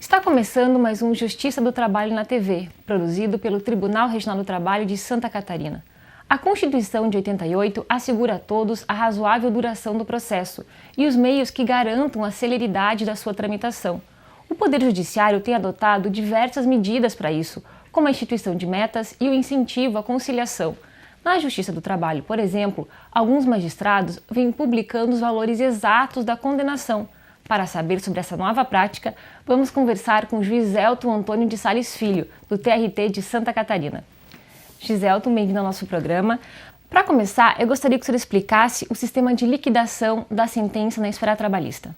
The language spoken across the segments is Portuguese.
Está começando mais um Justiça do Trabalho na TV, produzido pelo Tribunal Regional do Trabalho de Santa Catarina. A Constituição de 88 assegura a todos a razoável duração do processo e os meios que garantam a celeridade da sua tramitação. O Poder Judiciário tem adotado diversas medidas para isso, como a instituição de metas e o incentivo à conciliação. Na Justiça do Trabalho, por exemplo, alguns magistrados vêm publicando os valores exatos da condenação. Para saber sobre essa nova prática, vamos conversar com o juiz Elton Antônio de Sales Filho, do TRT de Santa Catarina. Giselton, bem-vindo ao nosso programa. Para começar, eu gostaria que o senhor explicasse o sistema de liquidação da sentença na esfera trabalhista.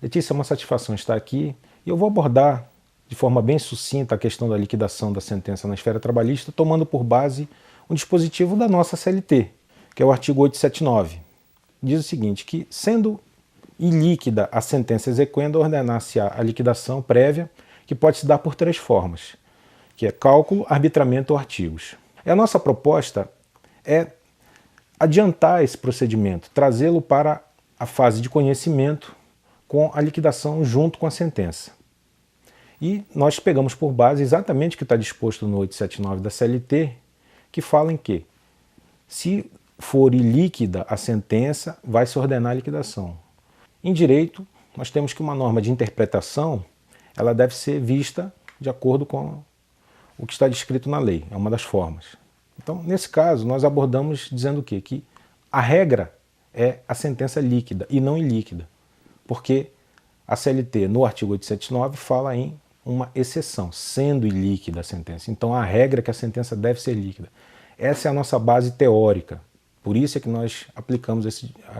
Letícia, é uma satisfação estar aqui e eu vou abordar de forma bem sucinta a questão da liquidação da sentença na esfera trabalhista, tomando por base um dispositivo da nossa CLT, que é o artigo 879. Diz o seguinte, que sendo ilíquida a sentença exequenda, ordenar-se a liquidação prévia, que pode se dar por três formas, que é cálculo, arbitramento ou artigos. E a nossa proposta é adiantar esse procedimento, trazê-lo para a fase de conhecimento com a liquidação junto com a sentença. E nós pegamos por base exatamente o que está disposto no 879 da CLT, que fala em que, se for ilíquida a sentença, vai se ordenar a liquidação. Em direito, nós temos que uma norma de interpretação, ela deve ser vista de acordo com o que está descrito na lei, é uma das formas. Então, nesse caso, nós abordamos dizendo o quê? Que a regra é a sentença líquida e não ilíquida, porque a CLT, no artigo 879, fala em uma exceção, sendo ilíquida a sentença. Então, a regra é que a sentença deve ser líquida. Essa é a nossa base teórica, por isso é que nós aplicamos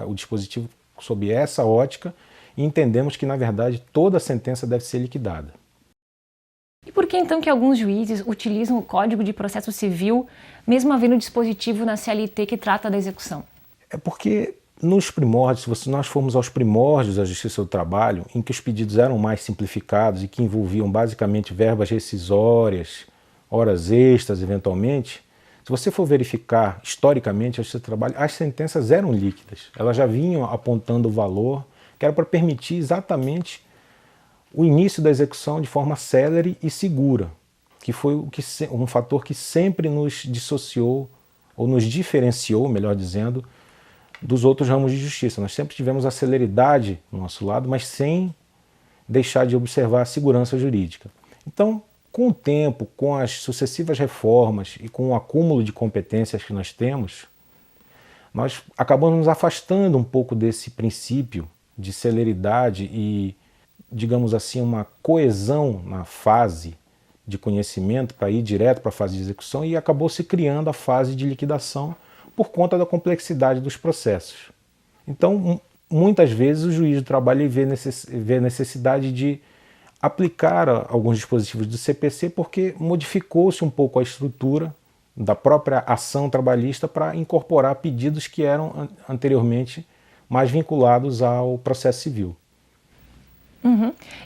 o dispositivo sob essa ótica e entendemos que, na verdade, toda sentença deve ser liquidada. E por que então que alguns juízes utilizam o Código de Processo Civil, mesmo havendo dispositivo na CLT que trata da execução? É porque nos primórdios, se nós formos aos primórdios da Justiça do Trabalho, em que os pedidos eram mais simplificados e que envolviam basicamente verbas rescisórias, horas extras eventualmente, se você for verificar historicamente a Justiça do Trabalho, as sentenças eram líquidas. Elas já vinham apontando o valor, que era para permitir exatamente o início da execução de forma célere e segura, que foi um fator que sempre nos dissociou, ou nos diferenciou, melhor dizendo, dos outros ramos de justiça. Nós sempre tivemos a celeridade no nosso lado, mas sem deixar de observar a segurança jurídica. Então, com o tempo, com as sucessivas reformas e com o acúmulo de competências que nós temos, nós acabamos nos afastando um pouco desse princípio de celeridade e, digamos assim, uma coesão na fase de conhecimento para ir direto para a fase de execução e acabou se criando a fase de liquidação por conta da complexidade dos processos. Então, muitas vezes o juiz do trabalho vê necessidade de aplicar alguns dispositivos do CPC porque modificou-se um pouco a estrutura da própria ação trabalhista para incorporar pedidos que eram anteriormente mais vinculados ao processo civil.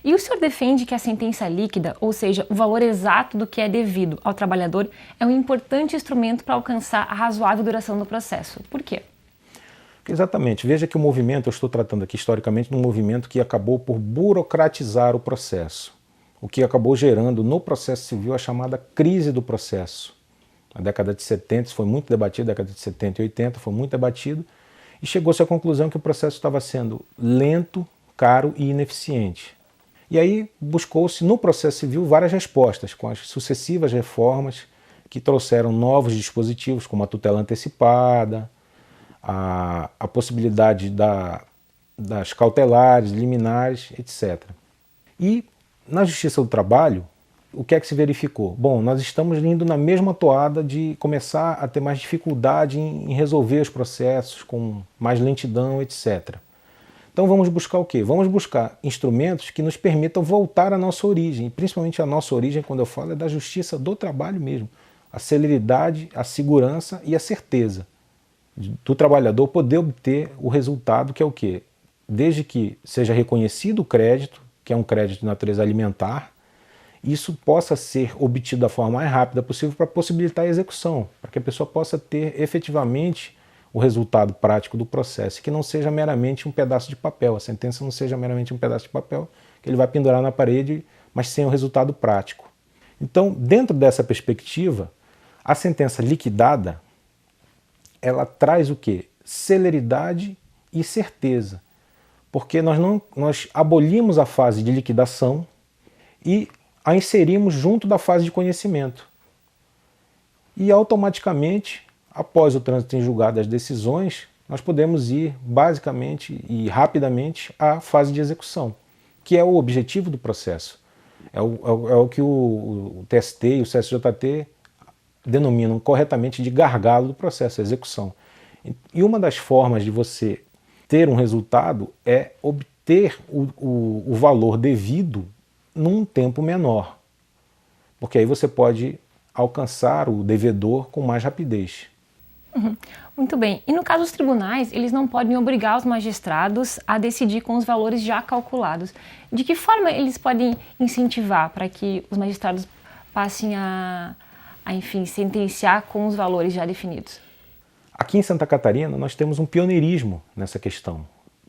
E o senhor defende que a sentença líquida, ou seja, o valor exato do que é devido ao trabalhador, é um importante instrumento para alcançar a razoável duração do processo. Por quê? Exatamente. Veja que o movimento, eu estou tratando aqui historicamente de um movimento que acabou por burocratizar o processo, o que acabou gerando no processo civil a chamada crise do processo. Na década de 70 isso foi muito debatido, na década de 70 e 80 foi muito debatido, e chegou-se à conclusão que o processo estava sendo lento, caro e ineficiente. E aí buscou-se no processo civil várias respostas, com as sucessivas reformas que trouxeram novos dispositivos, como a tutela antecipada, a possibilidade das cautelares, liminares, etc. E na Justiça do Trabalho, o que é que se verificou? Bom, nós estamos indo na mesma toada de começar a ter mais dificuldade em resolver os processos, com mais lentidão, etc. Então vamos buscar o quê? Vamos buscar instrumentos que nos permitam voltar à nossa origem, principalmente a nossa origem, quando eu falo, é da Justiça do Trabalho mesmo. A celeridade, a segurança e a certeza do trabalhador poder obter o resultado, que é o quê? Desde que seja reconhecido o crédito, que é um crédito de natureza alimentar, isso possa ser obtido da forma mais rápida possível para possibilitar a execução, para que a pessoa possa ter efetivamente o resultado prático do processo, que não seja meramente um pedaço de papel, a sentença não seja meramente um pedaço de papel que ele vai pendurar na parede mas sem o resultado prático. Então, dentro dessa perspectiva, a sentença liquidada, ela traz o quê? Celeridade e certeza, porque nós abolimos a fase de liquidação e a inserimos junto da fase de conhecimento. E automaticamente, após o trânsito em julgado das decisões, nós podemos ir basicamente e rapidamente à fase de execução, que é o objetivo do processo. É o que o TST e o CSJT denominam corretamente de gargalo do processo, a execução. E uma das formas de você ter um resultado é obter o valor devido num tempo menor, porque aí você pode alcançar o devedor com mais rapidez. Muito bem. E no caso dos tribunais, eles não podem obrigar os magistrados a decidir com os valores já calculados. De que forma eles podem incentivar para que os magistrados passem enfim, sentenciar com os valores já definidos? Aqui em Santa Catarina, nós temos um pioneirismo nessa questão.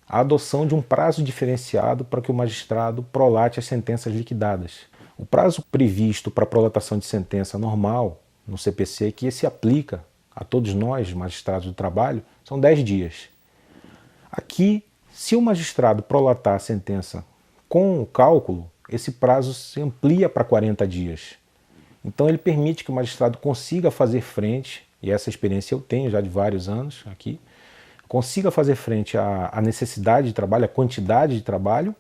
A adoção de um prazo diferenciado para que o magistrado prolate as sentenças liquidadas. O prazo previsto para a prolatação de sentença normal no CPC, que se aplica a todos nós, magistrados do trabalho, são 10 dias. Aqui, se o magistrado prolatar a sentença com o cálculo, esse prazo se amplia para 40 dias. Então ele permite que o magistrado consiga fazer frente, e essa experiência eu tenho já de vários anos aqui, consiga fazer frente à necessidade de trabalho, à quantidade de trabalho,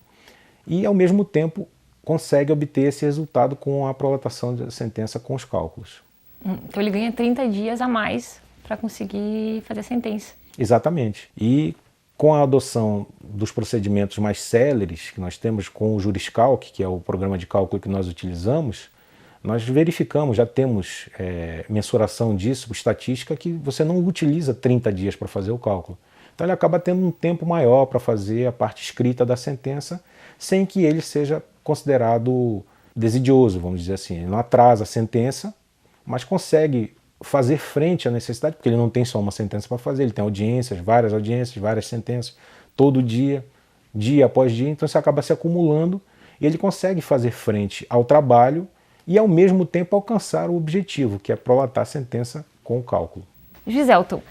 e ao mesmo tempo consegue obter esse resultado com a prolatação da sentença com os cálculos. Então ele ganha 30 dias a mais para conseguir fazer a sentença. Exatamente. E com a adoção dos procedimentos mais céleres que nós temos com o Juriscalc, que é o programa de cálculo que nós utilizamos, nós verificamos, já temos mensuração disso, estatística, que você não utiliza 30 dias para fazer o cálculo. Então ele acaba tendo um tempo maior para fazer a parte escrita da sentença, sem que ele seja considerado desidioso, vamos dizer assim. Ele não atrasa a sentença, mas consegue fazer frente à necessidade, porque ele não tem só uma sentença para fazer, ele tem audiências, várias sentenças, todo dia, dia após dia, então isso acaba se acumulando e ele consegue fazer frente ao trabalho e ao mesmo tempo alcançar o objetivo, que é prolatar a sentença com o cálculo. Giselton,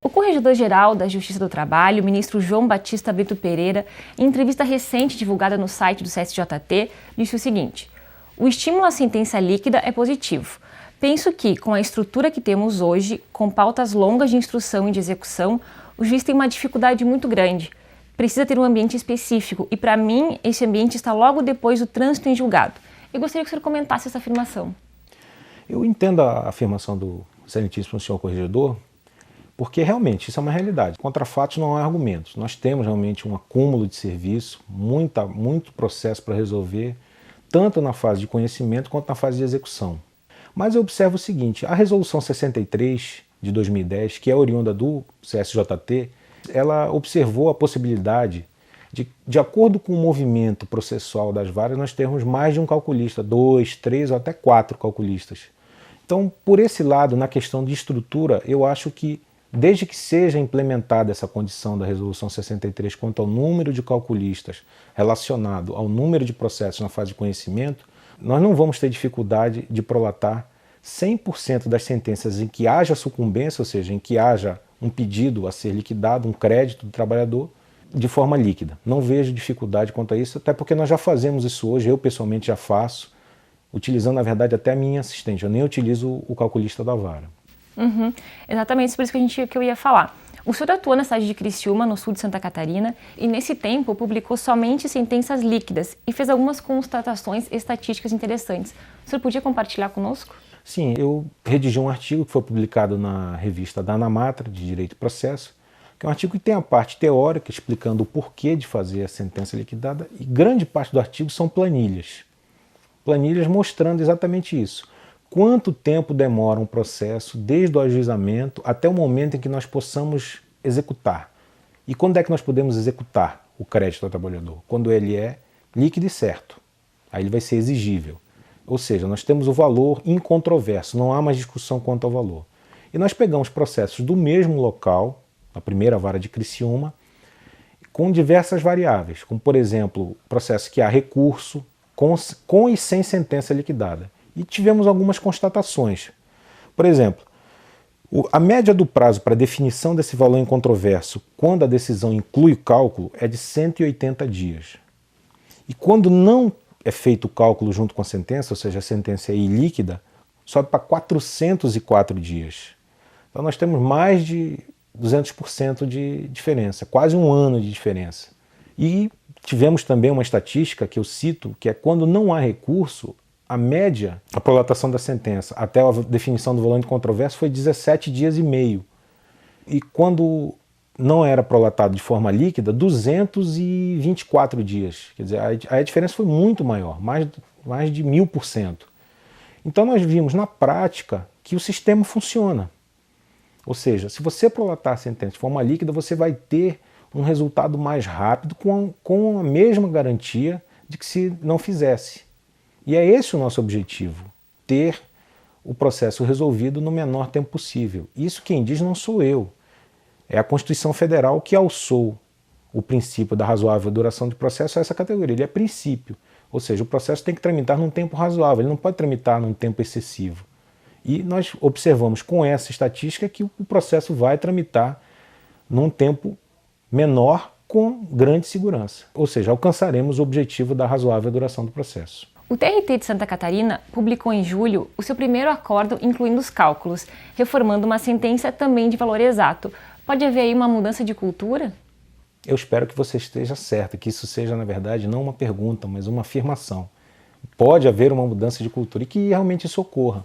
o Corregedor-Geral da Justiça do Trabalho, o ministro João Batista Brito Pereira, em entrevista recente divulgada no site do CSJT, disse o seguinte: o estímulo à sentença líquida é positivo. Penso que, com a estrutura que temos hoje, com pautas longas de instrução e de execução, o juiz tem uma dificuldade muito grande. Precisa ter um ambiente específico e, para mim, esse ambiente está logo depois do trânsito em julgado. Eu gostaria que o senhor comentasse essa afirmação. Eu entendo a afirmação do excelentíssimo senhor corregedor, porque realmente isso é uma realidade. Contra fatos não há argumentos. Nós temos realmente um acúmulo de serviço, muito processo para resolver, tanto na fase de conhecimento quanto na fase de execução. Mas eu observo o seguinte: a Resolução 63 de 2010, que é oriunda do CSJT, ela observou a possibilidade de acordo com o movimento processual das varas, nós termos mais de um calculista, 2, 3 ou até 4 calculistas. Então, por esse lado, na questão de estrutura, eu acho que, desde que seja implementada essa condição da Resolução 63 quanto ao número de calculistas relacionado ao número de processos na fase de conhecimento, nós não vamos ter dificuldade de prolatar 100% das sentenças em que haja sucumbência, ou seja, em que haja um pedido a ser liquidado, um crédito do trabalhador, de forma líquida. Não vejo dificuldade quanto a isso, até porque nós já fazemos isso hoje, eu pessoalmente já faço, utilizando, na verdade, até a minha assistente. Eu nem utilizo o calculista da vara. Exatamente, por isso que eu ia falar. O senhor atuou na cidade de Criciúma, no sul de Santa Catarina, e nesse tempo publicou somente sentenças líquidas e fez algumas constatações estatísticas interessantes. O senhor podia compartilhar conosco? Sim, eu redigi um artigo que foi publicado na revista da Anamatra, de Direito e Processo, que é um artigo que tem a parte teórica explicando o porquê de fazer a sentença liquidada, e grande parte do artigo são planilhas. Planilhas mostrando exatamente isso. Quanto tempo demora um processo desde o ajuizamento até o momento em que nós possamos executar. E quando é que nós podemos executar o crédito ao trabalhador? Quando ele é líquido e certo. Aí ele vai ser exigível. Ou seja, nós temos o valor incontroverso, não há mais discussão quanto ao valor. E nós pegamos processos do mesmo local, na primeira vara de Criciúma, com diversas variáveis, como por exemplo, processo que há recurso, com e sem sentença liquidada. E tivemos algumas constatações. Por exemplo, a média do prazo para definição desse valor incontroverso, quando a decisão inclui o cálculo, é de 180 dias. E quando não é feito o cálculo junto com a sentença, ou seja, a sentença é ilíquida, sobe para 404 dias. Então nós temos mais de 200% de diferença, quase um ano de diferença. E tivemos também uma estatística que eu cito, que é quando não há recurso, a média, a prolatação da sentença até a definição do valor incontroverso foi 17 dias e meio. E quando não era prolatado de forma líquida, 224 dias. Quer dizer, a diferença foi muito maior, mais de 1000%. Então nós vimos na prática que o sistema funciona. Ou seja, se você prolatar a sentença de forma líquida, você vai ter um resultado mais rápido com a mesma garantia de que se não fizesse. E é esse o nosso objetivo, ter o processo resolvido no menor tempo possível. Isso quem diz não sou eu. É a Constituição Federal que alçou o princípio da razoável duração do processo a essa categoria. Ele é princípio, ou seja, o processo tem que tramitar num tempo razoável, ele não pode tramitar num tempo excessivo. E nós observamos com essa estatística que o processo vai tramitar num tempo menor com grande segurança. Ou seja, alcançaremos o objetivo da razoável duração do processo. O TRT de Santa Catarina publicou em julho o seu primeiro acórdão incluindo os cálculos, reformando uma sentença também de valor exato. Pode haver aí uma mudança de cultura? Eu espero que você esteja certa, que isso seja, na verdade, não uma pergunta, mas uma afirmação. Pode haver uma mudança de cultura e que realmente isso ocorra.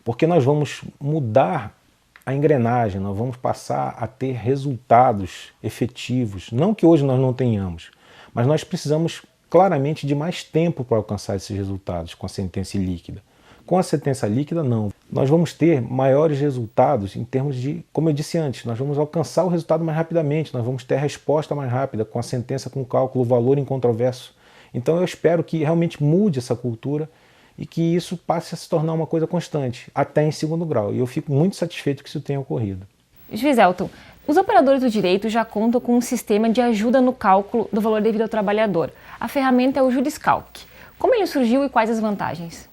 Porque nós vamos mudar a engrenagem, nós vamos passar a ter resultados efetivos. Não que hoje nós não tenhamos, mas nós precisamos claramente de mais tempo para alcançar esses resultados com a sentença líquida. Com a sentença líquida, não. Nós vamos ter maiores resultados em termos de, como eu disse antes, nós vamos alcançar o resultado mais rapidamente, nós vamos ter a resposta mais rápida com a sentença, com o cálculo, o valor incontroverso. Então eu espero que realmente mude essa cultura e que isso passe a se tornar uma coisa constante, até em segundo grau. E eu fico muito satisfeito que isso tenha ocorrido. Juiz Elton, os operadores do direito já contam com um sistema de ajuda no cálculo do valor devido ao trabalhador. A ferramenta é o Juriscalc. Como ele surgiu e quais as vantagens?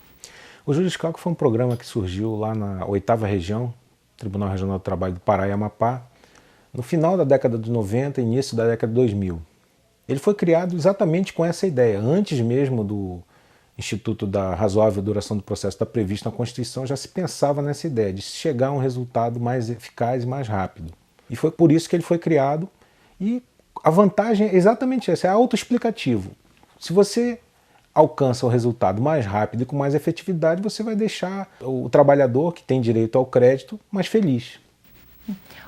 O Juriscalc foi um programa que surgiu lá na 8ª Região, Tribunal Regional do Trabalho do Pará e Amapá, no final da década de 90 e início da década de 2000. Ele foi criado exatamente com essa ideia. Antes mesmo do Instituto da Razoável Duração do Processo estar previsto na Constituição, já se pensava nessa ideia de chegar a um resultado mais eficaz e mais rápido. E foi por isso que ele foi criado. E a vantagem é exatamente essa, é autoexplicativo. Se você alcança o resultado mais rápido e com mais efetividade, você vai deixar o trabalhador, que tem direito ao crédito, mais feliz.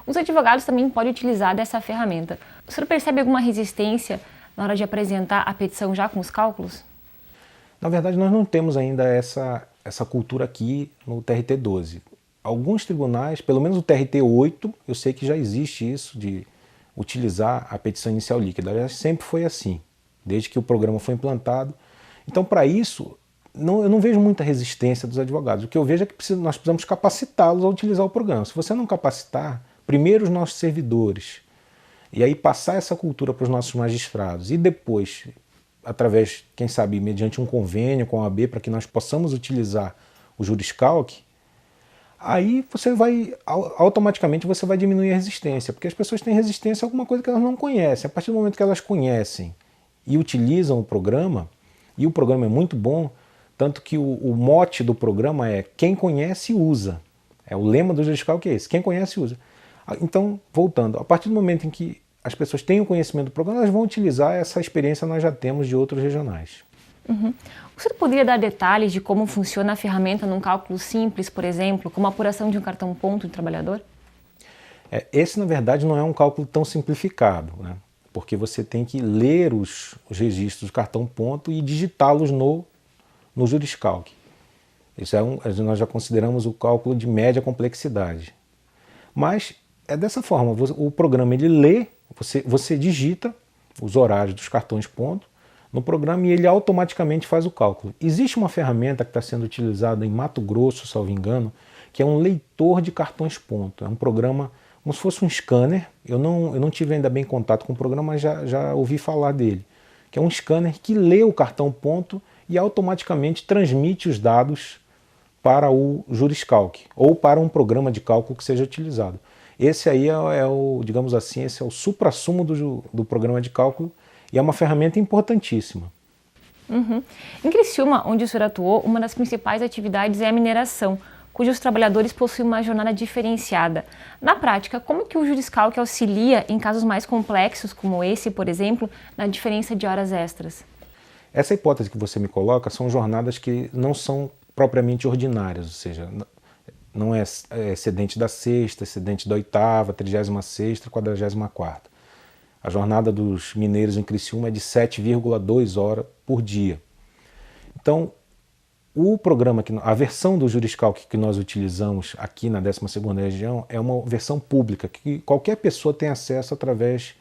Os advogados também podem utilizar dessa ferramenta. O senhor percebe alguma resistência na hora de apresentar a petição já com os cálculos? Na verdade, nós não temos ainda essa cultura aqui no TRT 12. Alguns tribunais, pelo menos o TRT 8, eu sei que já existe isso de utilizar a petição inicial líquida. Aliás, sempre foi assim, desde que o programa foi implantado. Então, para isso, eu não vejo muita resistência dos advogados. O que eu vejo é que nós precisamos capacitá-los a utilizar o programa. Se você não capacitar, primeiro os nossos servidores, e aí passar essa cultura para os nossos magistrados, e depois, através, quem sabe, mediante um convênio com a OAB, para que nós possamos utilizar o Juriscalc, aí automaticamente você vai diminuir a resistência, porque as pessoas têm resistência a alguma coisa que elas não conhecem. A partir do momento que elas conhecem e utilizam o programa, e o programa é muito bom, tanto que o mote do programa é quem conhece usa. É o lema do Juriscalc que é esse, quem conhece usa. Então, voltando, a partir do momento em que as pessoas têm o conhecimento do programa, elas vão utilizar essa experiência que nós já temos de outros regionais. Uhum. O senhor poderia dar detalhes de como funciona a ferramenta num cálculo simples, por exemplo, como a apuração de um cartão-ponto de trabalhador? Esse, na verdade, não é um cálculo tão simplificado, né? Porque você tem que ler os registros do cartão-ponto e digitá-los no Juriscalc. Isso nós já consideramos o cálculo de média complexidade. Mas é dessa forma, o programa ele lê, você digita os horários dos cartões-ponto no programa e ele automaticamente faz o cálculo. Existe uma ferramenta que está sendo utilizada em Mato Grosso, salvo engano, que é um leitor de cartões-ponto. É um programa como se fosse um scanner. Eu não tive ainda bem contato com o programa, mas já ouvi falar dele. que é um scanner que lê o cartão ponto e automaticamente transmite os dados para o juriscalc ou para um programa de cálculo que seja utilizado. Esse aí digamos assim, esse é o suprassumo do programa de cálculo e é uma ferramenta importantíssima. Em Criciúma, onde o senhor atuou, uma das principais atividades é a mineração, cujos trabalhadores possuem uma jornada diferenciada. Na prática, como que o juriscalc auxilia em casos mais complexos, como esse, por exemplo, na diferença de horas extras? Essa hipótese que você me coloca são jornadas que não são propriamente ordinárias, ou seja, não é excedente da sexta, excedente da oitava, 36ª, 44ª. A jornada dos mineiros em Criciúma é de 7,2 horas por dia. Então, o programa, a versão do juriscalc que nós utilizamos aqui na 12ª região é uma versão pública, que qualquer pessoa tem acesso através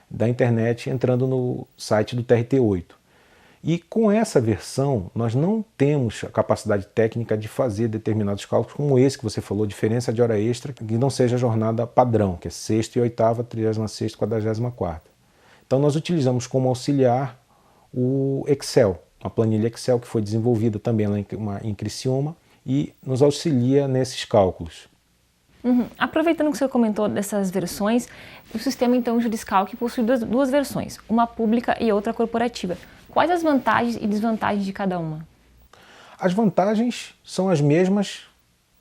da internet entrando no site do TRT8. E com essa versão, nós não temos a capacidade técnica de fazer determinados cálculos, como esse que você falou, diferença de hora extra, que não seja a jornada padrão, que é sexta e oitava, 36ª, 44ª. Então nós utilizamos como auxiliar o Excel, uma planilha Excel que foi desenvolvida também lá em Criciúma e nos auxilia nesses cálculos. Aproveitando que o senhor comentou dessas versões, o sistema então juriscalc possui duas versões, uma pública e outra corporativa. Quais as vantagens e desvantagens de cada uma? As vantagens são as mesmas,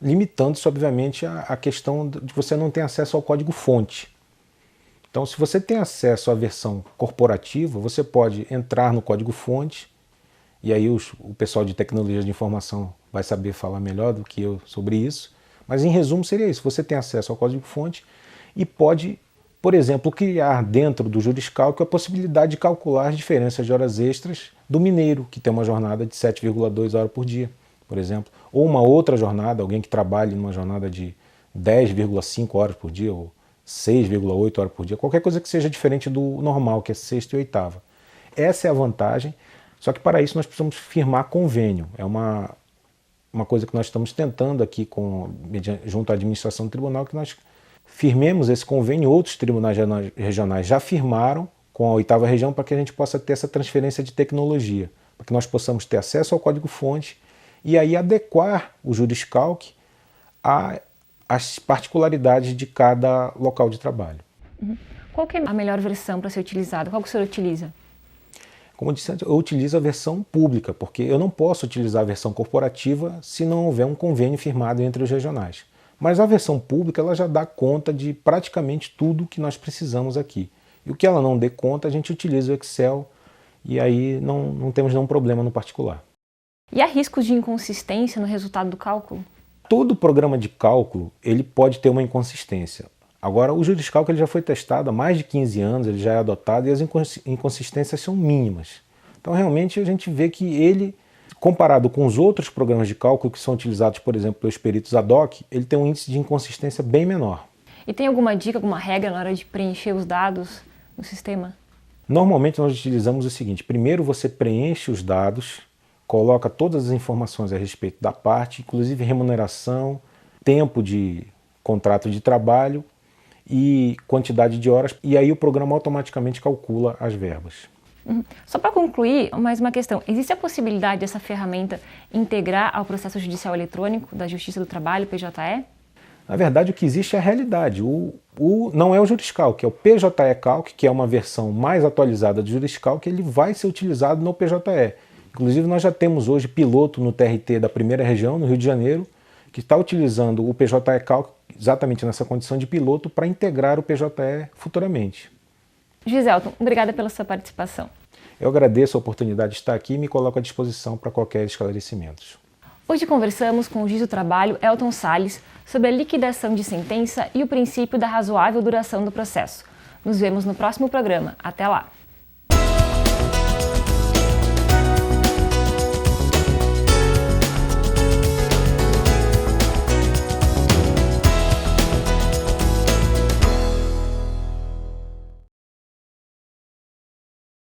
limitando-se obviamente a questão de você não ter acesso ao código-fonte. Então, se você tem acesso à versão corporativa, você pode entrar no código-fonte, e aí o pessoal de tecnologia de informação vai saber falar melhor do que eu sobre isso, mas em resumo seria isso, você tem acesso ao código-fonte e pode, por exemplo, criar dentro do juriscalc a possibilidade de calcular as diferenças de horas extras do mineiro, que tem uma jornada de 7,2 horas por dia, por exemplo, ou uma outra jornada, alguém que trabalhe numa jornada de 10,5 horas por dia, ou 6,8 horas por dia, qualquer coisa que seja diferente do normal, que é sexta e oitava. Essa é a vantagem, só que para isso nós precisamos firmar convênio. É uma coisa que nós estamos tentando aqui junto à administração do tribunal, que nós firmemos esse convênio. Outros tribunais regionais já firmaram com a 8ª região para que a gente possa ter essa transferência de tecnologia, para que nós possamos ter acesso ao código-fonte e aí adequar o juriscalc às particularidades de cada local de trabalho. Qual que é a melhor versão para ser utilizada? Qual que o senhor utiliza? Como eu disse antes, eu utilizo a versão pública, porque eu não posso utilizar a versão corporativa se não houver um convênio firmado entre os regionais. Mas a versão pública ela já dá conta de praticamente tudo que nós precisamos aqui. E o que ela não dê conta, a gente utiliza o Excel e aí não temos nenhum problema no particular. E há riscos de inconsistência no resultado do cálculo? Todo programa de cálculo ele pode ter uma inconsistência. Agora, o juriscalc ele já foi testado há mais de 15 anos, ele já é adotado e as inconsistências são mínimas. Então, realmente, a gente vê que ele, comparado com os outros programas de cálculo que são utilizados, por exemplo, pelos peritos ad hoc, ele tem um índice de inconsistência bem menor. E tem alguma dica, alguma regra na hora de preencher os dados no sistema? Normalmente, nós utilizamos o seguinte: primeiro você preenche os dados, coloca todas as informações a respeito da parte, inclusive remuneração, tempo de contrato de trabalho e quantidade de horas, e aí o programa automaticamente calcula as verbas. Só para concluir, mais uma questão. Existe a possibilidade dessa ferramenta integrar ao processo judicial eletrônico da Justiça do Trabalho, PJE? Na verdade, o que existe é a realidade. Não é o juriscalc, é o PJE Calc, que é uma versão mais atualizada do juriscalc, ele vai ser utilizado no PJE. Inclusive, nós já temos hoje piloto no TRT da 1ª região, no Rio de Janeiro, que está utilizando o PJE Calc exatamente nessa condição de piloto para integrar o PJE futuramente. Giselton, obrigada pela sua participação. Eu agradeço a oportunidade de estar aqui e me coloco à disposição para qualquer esclarecimento. Hoje conversamos com o juiz do trabalho, Elton Salles, sobre a liquidação de sentença e o princípio da razoável duração do processo. Nos vemos no próximo programa. Até lá!